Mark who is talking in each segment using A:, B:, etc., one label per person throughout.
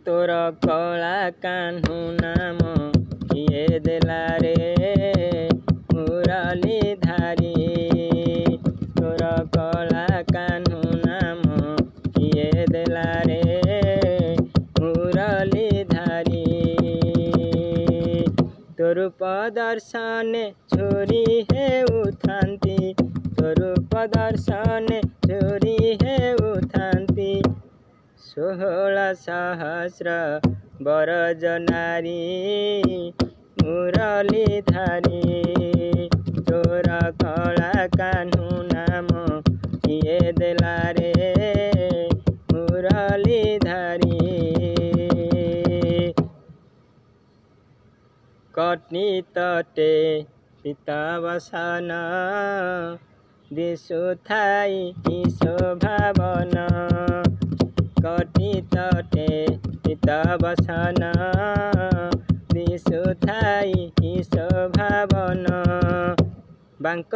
A: तोर कला कान्हू नाम किए देला रे मुरली धारी। तोर कला कान्हू नाम किए देला रे मुरली धारी। तोर दर्शन छोरी हे उठांती। तोर दर्शन छोरी हे उठांती। 16 सहस्र बरज नारी मुरली धारी। तोर कला कान्हू नाम किए देला रे मुरली धारी। कटनी तटे पितावसन दिशुथाई शोभावन। कटनी तटे पितावसन दिशुथाई शोभावन। बांक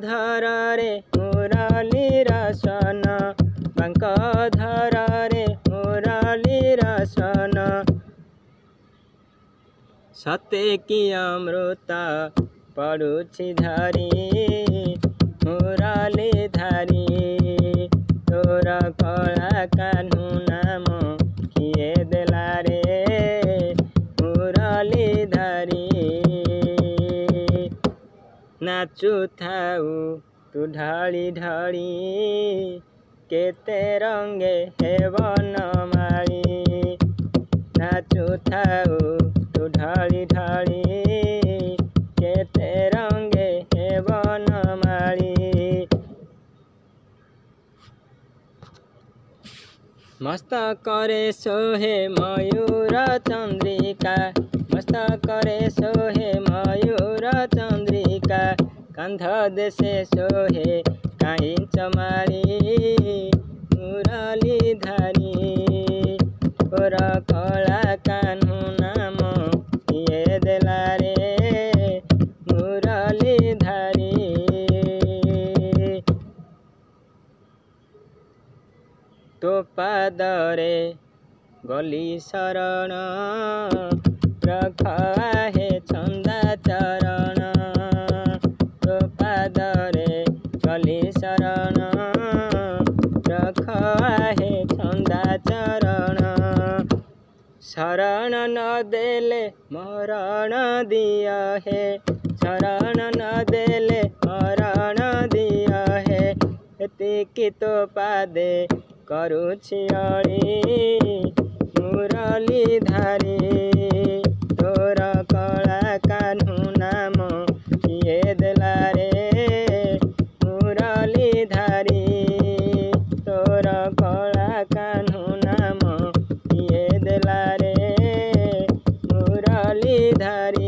A: धर रे मुरली रसन। बांक धर रे मुरली रसन। सते कि अमृत पड़ुछि धरी मुरली धारी। तोर कला कान्हू नाम किए देला रे मुरली धारी। नाचु थाउ तू ढाली ढाली केते रंगे हेवन माली। नाचु थाउ तू ढाली ढाली केते रंगे हेवन माली। मस्तकरे सोहे मयूर चंद्रिका। मस्तकरे सोहे मयूर चंद्रिका। कंध देशे सोहे कांच मारी मुरली धारी। तोर कला कान्हू नाम किए देला रे मुरली धारी। तो पादरे गली शरण रखा हे चंदा चरण। तो पादरे गली शरण रखा हे चंदा चरण। शरण न देले मरण दिया है। शरण न देले मरण दिया है। एतिकी तो पादे करुछि अली मुरली धारी। तोर कला कान्हू नाम किए देला रे मुरली धारी। तोर कला कान्हू नाम किए देला रे मुरली धारी।